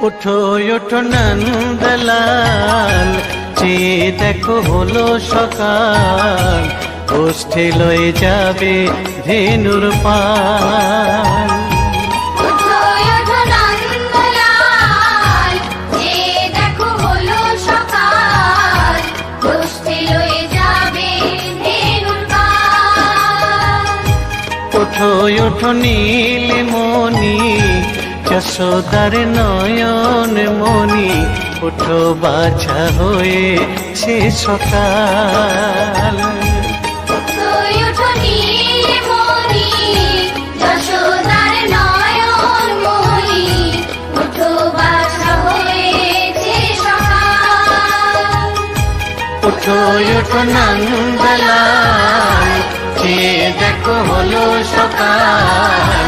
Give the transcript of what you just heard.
উঠো উঠো নন্দলাল, চেয়ে দেখো হলো সকাল, গোষ্ঠী লয়ে যাবে ধেনুর পাল। ওঠো ওঠো নন্দলাল, চেয়ে দেখো হলো সকাল, গোষ্ঠী লয়ে যাবে ধেনুর পাল। উঠো উঠো নীলমণি, যশোদার নয়ন মণি, উঠো বাছা হয়েছে সকাল। ওঠো ওঠো নীলমণি, যশোদার নয়ন মণি, ওঠো বাছা হয়েছে সকাল। উঠো উঠো নন্দলাল, চেয়ে দেখো হলো সকাল,